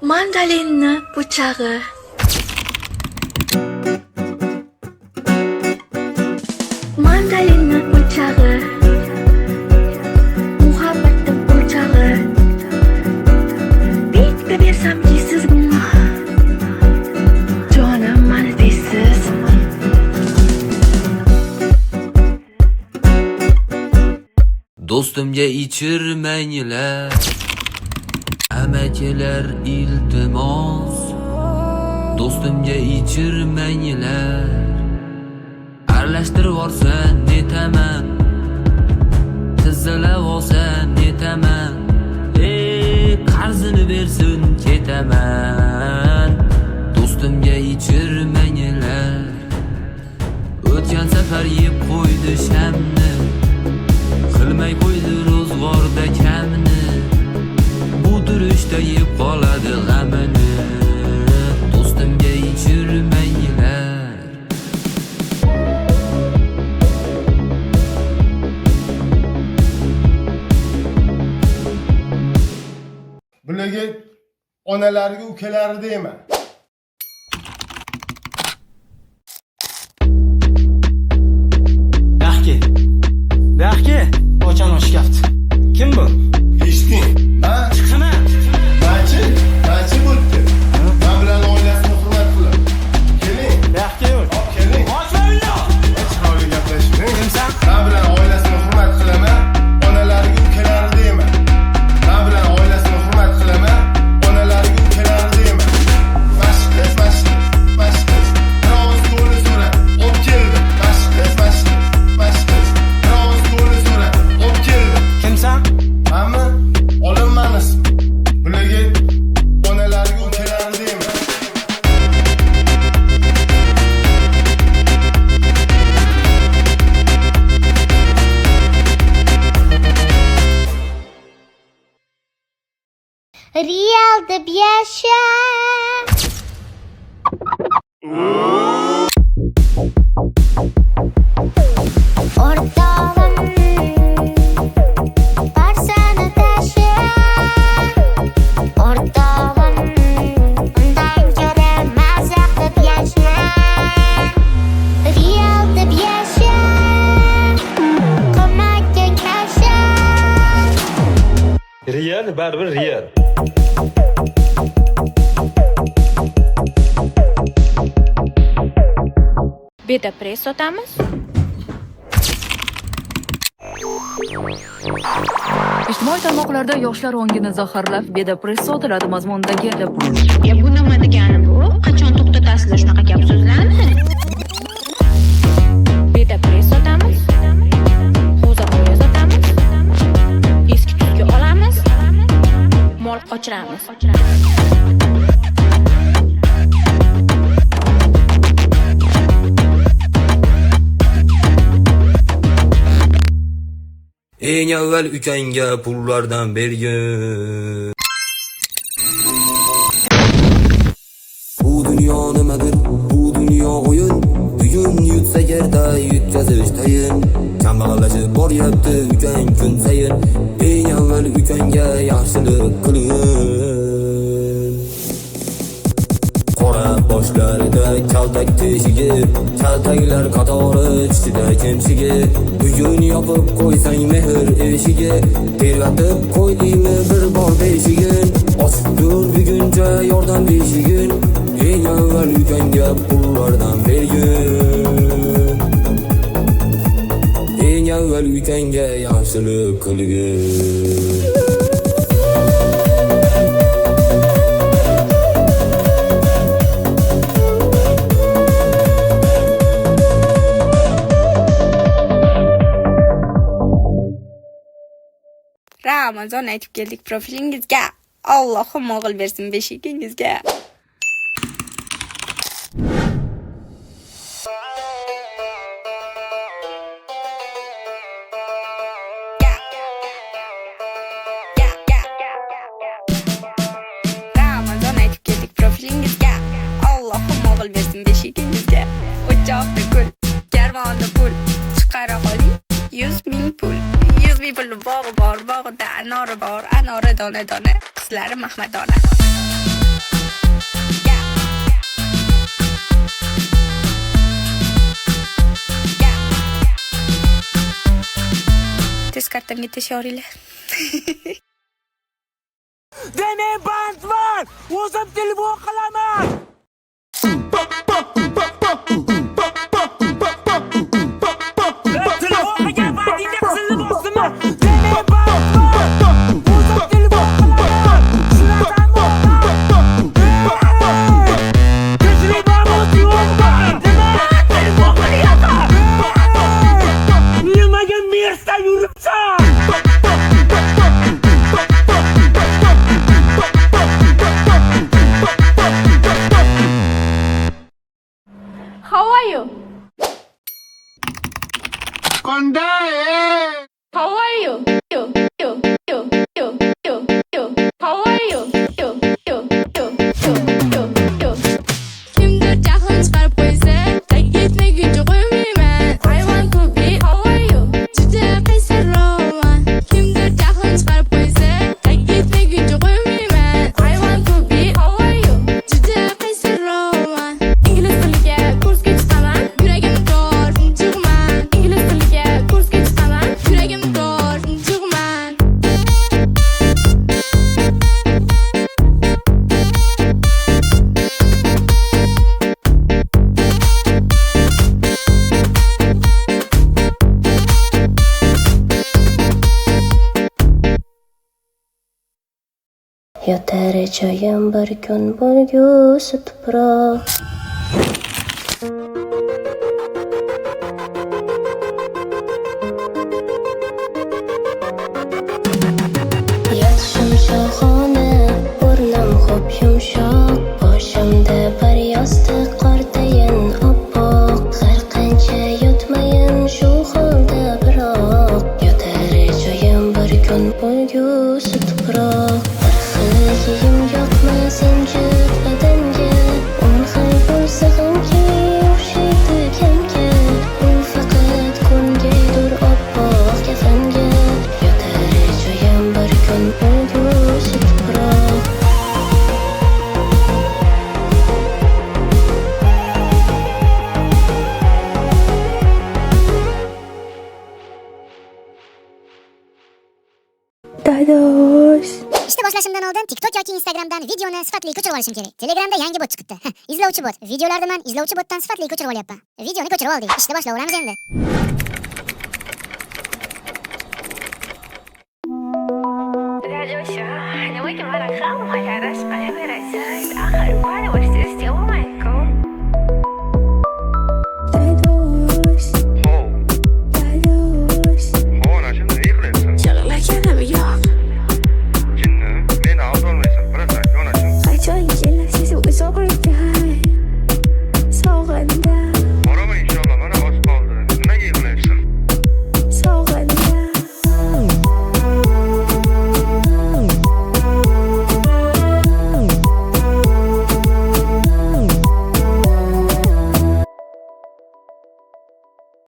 Mandalinni po'chag'i. Mandalinni po'chag'i. Muhabbatni po'chag'i. Bitta bersam yeysiz buni. Jonim mani deysiz. Do'stimga ichirmanglar, amakilar iltimos. Do'stimga ichirmanglar, aralashtirib olsan netaman, tizzalab olsan netaman. Qarzini bersin ketaman. Do'stimga ichirmanglar, o'tgan safar yeb qo'ydi shamni, qilmay qo'ydi ro'zg'orda kamni. Bu durishda yeb qoladi g'amini. Do'stimga ichirmanglar. Bularga onalarga ukalari deyman. Yaxki, ochani ochkafti. Kim bu? Eshitding? Ha? Chiqsana. Nachi bo'libdi. Men bilan oilasini hurmat qilib. Keling. Yaxki yo'q. Keling. Ochma uyni. Chiroyli gaplashing. Kimsan? Men bilan oilasini hurmat qilaman, onalariga ukalari deyman. Men bilan oilasini hurmat qilaman, onalariga ukalari deyman. Mashqiz. Biroz qo'li so'ra, olib keldim. Mashqiz. Biroz qo'li so'ra, olib keldim. Kimsan? Menmi? Olinman ism. Bularga onalariga ukalari deyman. Real deb yasha. O'rtog'im barsani tasha. O'rtog'im undan ko'ra mazax deb yasha. Real deb yasha. Qilmagan kasha. Real, baribir real. Betapress sotamiz. Ijtimoiy tarmoqlarda yoshlar ongini zaharlab Betapress sotiladi mazmunidagi Bu nima degani bu? Qachon to'xtatasizlar shunaqa gap so'zlarni? Betapress sotamiz. G'o'zapoya sotamiz. Eski tuski olamiz. Mol qochiramiz. Eng avval ukangga pullardan bergin. Bu dunyo nimadir? Bu dunyo o'yin. Bugun yutsa yerda yutkazish tayin. Kambag'allashib boryapti ukang kun sayin. Eng avval ukangga yaxshilik qilin. Qora boshlarida kaltak teshigi, kaltaklar qatori ichida kimchigi. Bugun yopib qo'ysang mehr eshigi, tergatib qo'ydingmi bir bor beshigin. Ochib tur buguncha yordam beshigin. Eng avval ukangga pullardan bergin. Eng avval ukangga yaxshilik qilgin. Ramazon aytib keldik profilingizga. Allohim o'g'il bersin beshigingizga. Ramazon aytib keldik profilingizga. Allohim o'g'il bersin beshigingizga. O'choqda gul, karvonda pul, chiqara qoling 100,000 pul. 100,000 pul bog'i bor, bog'ida anori bor, anori dona, qizlari mahmadona. Instagramga tashlaringlar. Demek band var. O'zim telefon qilaman. Telefon qilgan vaqtingda qizilni bosdimi? Demek band var. O'zim telefon qilaman. Shunaqa nimaga Mersda yuribsan? How are you? Kondae! How are you? How are you? Kimdir jahlim chiqarib qo'ysa, taklif etmaguncha qo'ymayman. I want to be. How are you? Juda qaysarroman. Kimdir jahlim chiqarib qo'ysa, taklif etmaguncha qo'ymayman. I want to be. How are you? Juda qaysarroman. Ingliz tiliga kursga chiqaman. Yuragim tor, jig'man. Ingliz tiliga kursga chiqaman. Yuragim tor, jig'man. Yotar joyim bir kun bo'lgusi tuproq. Yotishim shohona, o'rnim xo'p yumshoq. Boshimda bir yostiq, qortayin oppoq. Har qancha yotmayin shu holda biroq. Yotar joyim bir kun bo'lgusi tuproq. Kiyim yoqmasin jut badanga, xil bo'lsa ham o'xshaydi kamga. U faqat ko'ngildir oppoq kafanga. Yotar joyim bir kun bo'lgusi tuproq. Dadosh. İşte boshlashimdan oldin TikTok yoki Instagramdan videoni sifatli ko'chirib olishim kerak. Telegramda yangi bot chiqibdi. Izlovchi bot. Videolarni men izlovchi botdan sifatli ko'chirib olyapman. Videoni ko'chirib oldik. Ishni boshlayveramiz endi. Nimaga meni hamma yarashqa berasan? Axir